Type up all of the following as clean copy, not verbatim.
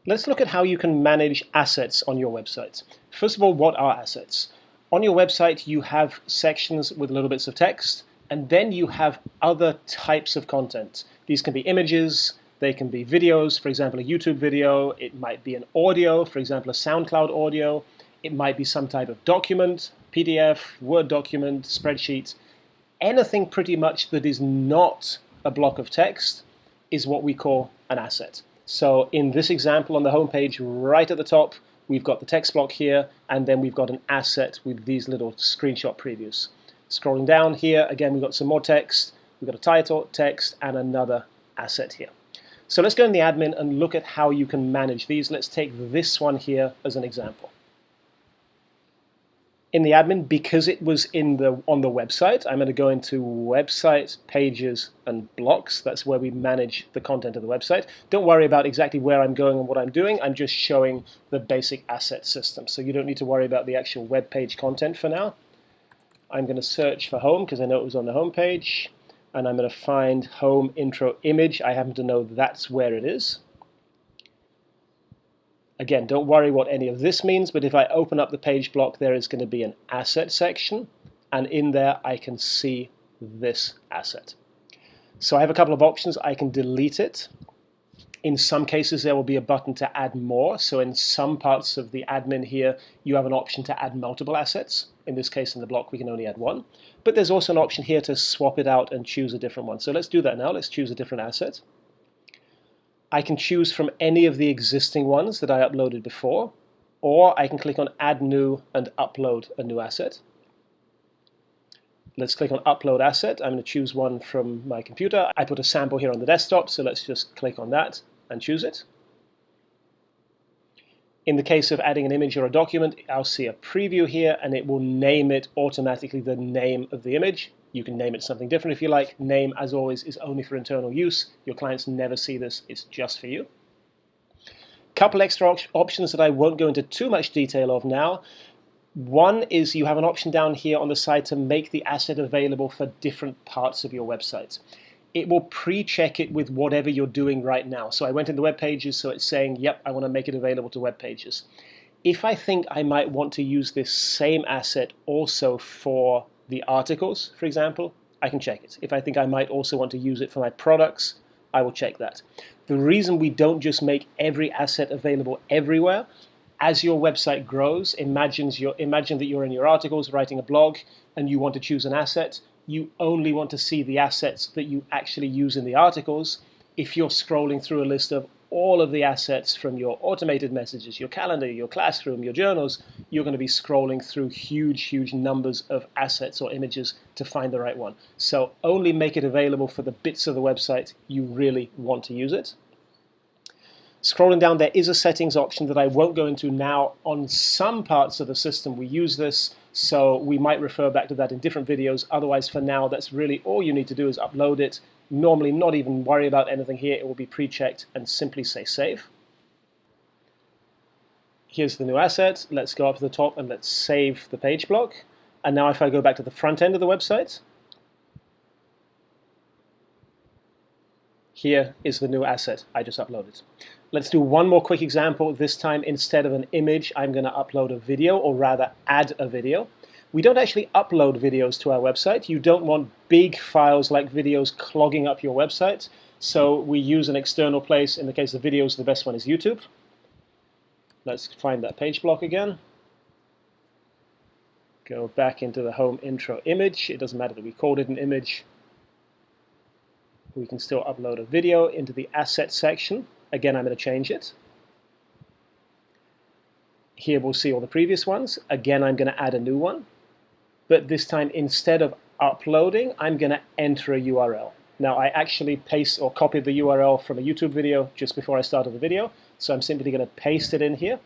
Let's look at how you can manage assets on your website. First of all, what are assets? On your website, you have sections with little bits of text, and then you have other types of content. These can be images, they can be videos, for example, a YouTube video. It might be an audio, for example, a SoundCloud audio. It might be some type of document, PDF, Word document, spreadsheet. Anything pretty much that is not a block of text is what we call an asset. So in this example on the home page, right at the top, we've got the text block here, and then we've got an asset with these little screenshot previews. Scrolling down here, again, we've got some more text. We've got a title, text, and another asset here. So let's go in the admin and look at how you can manage these. Let's take this one here as an example. In the admin, because it was on the website, I'm going to go into Website, Pages, and Blocks. That's where we manage the content of the website. Don't worry about exactly where I'm going and what I'm doing. I'm just showing the basic asset system. So you don't need to worry about the actual web page content for now. I'm going to search for home because I know it was on the home page. And I'm going to find home intro image. I happen to know that's where it is. Again, don't worry what any of this means, but if I open up the page block, there is going to be an asset section, and in there I can see this asset. So I have a couple of options. I can delete it. In some cases, there will be a button to add more. So in some parts of the admin here, you have an option to add multiple assets. In this case, in the block, we can only add one. But there's also an option here to swap it out and choose a different one. So let's do that now. Let's choose a different asset. I can choose from any of the existing ones that I uploaded before, or I can click on Add New and upload a new asset. Let's click on Upload Asset. I'm going to choose one from my computer. I put a sample here on the desktop, so let's just click on that and choose it. In the case of adding an image or a document, I'll see a preview here, and it will name it automatically the name of the image. You can name it something different if you like. Name, as always, is only for internal use. Your clients never see this. It's just for you. Couple extra options that I won't go into too much detail of now. One is you have an option down here on the side to make the asset available for different parts of your website. It will pre-check it with whatever you're doing right now. So I went into web pages, so it's saying, yep, I want to make it available to web pages. If I think I might want to use this same asset also for the articles, for example, I can check it. If I think I might also want to use it for my products, I will check that. The reason we don't just make every asset available everywhere, as your website grows, imagine that you're in your articles writing a blog and you want to choose an asset. You only want to see the assets that you actually use in the articles. If you're scrolling through a list of all of the assets from your automated messages, your calendar, your classroom, your journals, you're going to be scrolling through huge numbers of assets or images to find the right one. So only make it available for the bits of the website you really want to use it. Scrolling down, there is a settings option that I won't go into now. On some parts of the system, we use this, so we might refer back to that in different videos. Otherwise, for now, that's really all you need to do is upload it. Normally, not even worry about anything here. It will be pre-checked and simply say save. Here's the new asset. Let's go up to the top and let's save the page block. And now if I go back to the front end of the website, here is the new asset I just uploaded. Let's do one more quick example. This time, instead of an image, I'm going to upload a video, or rather add a video. We don't actually upload videos to our website. You don't want big files like videos clogging up your website. So we use an external place. In the case of videos, the best one is YouTube. Let's find that page block again. Go back into the home intro image. It doesn't matter that we called it an image. We can still upload a video into the asset section. Again, I'm going to change it. Here we'll see all the previous ones. Again, I'm going to add a new one. But this time, instead of uploading, I'm going to enter a URL. Now, I actually paste or copied the URL from a YouTube video just before I started the video, so I'm simply going to paste it in here.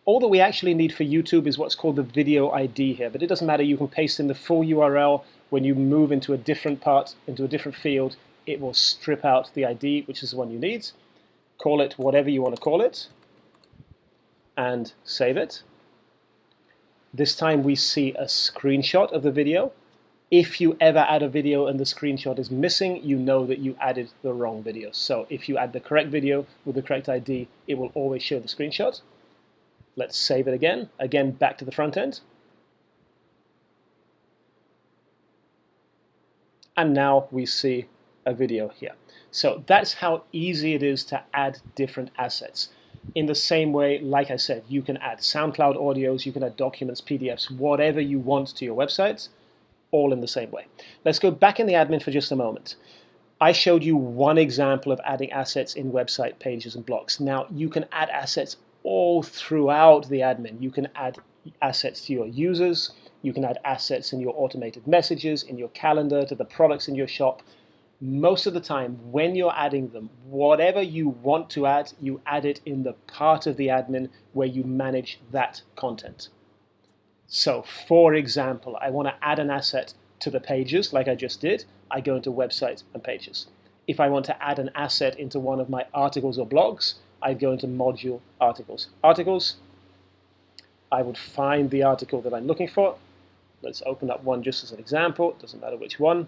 All that we actually need for YouTube is what's called the video ID here, but it doesn't matter. You can paste in the full URL. When you move into a different part, into a different field, it will strip out the ID, which is the one you need. Call it whatever you want to call it, and save it. This time we see a screenshot of the video. If you ever add a video and the screenshot is missing, you know that you added the wrong video. So if you add the correct video with the correct ID, it will always show the screenshot. Let's save it again. Again, back to the front end. And now we see a video here. So that's how easy it is to add different assets. In the same way, like I said, you can add SoundCloud audios, you can add documents, PDFs, whatever you want to your website, all in the same way. Let's go back in the admin for just a moment. I showed you one example of adding assets in website pages and blocks. Now, you can add assets all throughout the admin. You can add assets to your users, you can add assets in your automated messages, in your calendar, to the products in your shop. Most of the time, when you're adding them, whatever you want to add, you add it in the part of the admin where you manage that content. So, for example, I want to add an asset to the pages, like I just did. I go into Website and Pages. If I want to add an asset into one of my articles or blogs, I go into Module, Articles. Articles, I would find the article that I'm looking for. Let's open up one just as an example. It doesn't matter which one.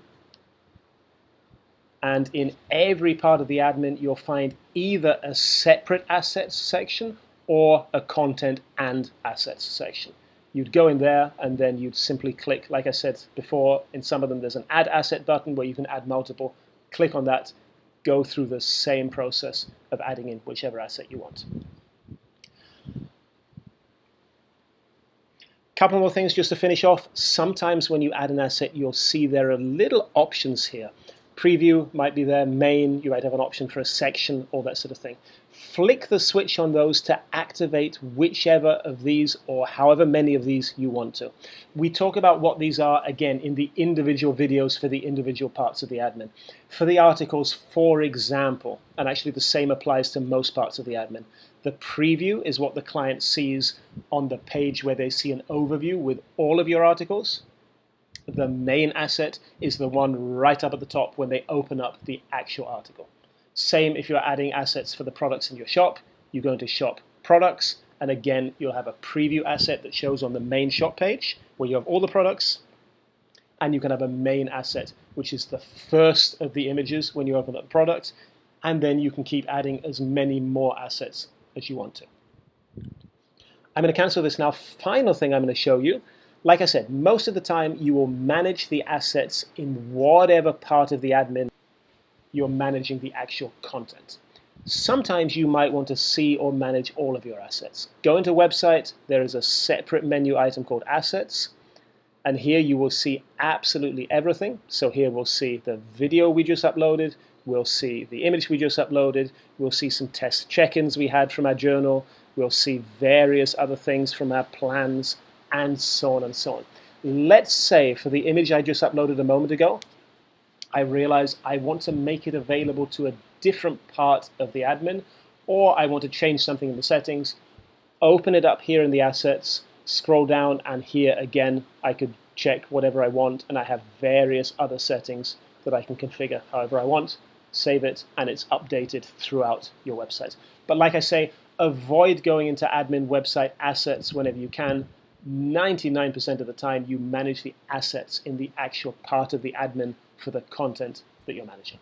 And in every part of the admin, you'll find either a separate assets section or a content and assets section. You'd go in there and then you'd simply click, like I said before, in some of them there's an add asset button where you can add multiple. Click on that, go through the same process of adding in whichever asset you want. Couple more things just to finish off. Sometimes when you add an asset, you'll see there are little options here. Preview might be there, main, you might have an option for a section, all that sort of thing. Flick the switch on those to activate whichever of these or however many of these you want to. We talk about what these are, again, in the individual videos for the individual parts of the admin. For the articles, for example, and actually the same applies to most parts of the admin, the preview is what the client sees on the page where they see an overview with all of your articles. The main asset is the one right up at the top when they open up the actual article. Same if you're adding assets for the products in your shop. You go into Shop Products, and again, you'll have a preview asset that shows on the main shop page where you have all the products, and you can have a main asset, which is the first of the images when you open up the product, and then you can keep adding as many more assets as you want to. I'm going to cancel this now. Final thing I'm going to show you. Like I said, most of the time you will manage the assets in whatever part of the admin you're managing the actual content. Sometimes you might want to see or manage all of your assets. Go into website, there is a separate menu item called Assets, and here you will see absolutely everything. So here we'll see the video we just uploaded, we'll see the image we just uploaded, we'll see some test check-ins we had from our journal, we'll see various other things from our plans, and so on and so on. Let's say for the image I just uploaded a moment ago, I realize I want to make it available to a different part of the admin, or I want to change something in the settings. Open it up here in the assets, scroll down, and here again I could check whatever I want, and I have various other settings that I can configure however I want, save it, and it's updated throughout your website. But like I say, avoid going into admin website assets whenever you can. 99% of the time you manage the assets in the actual part of the admin for the content that you're managing.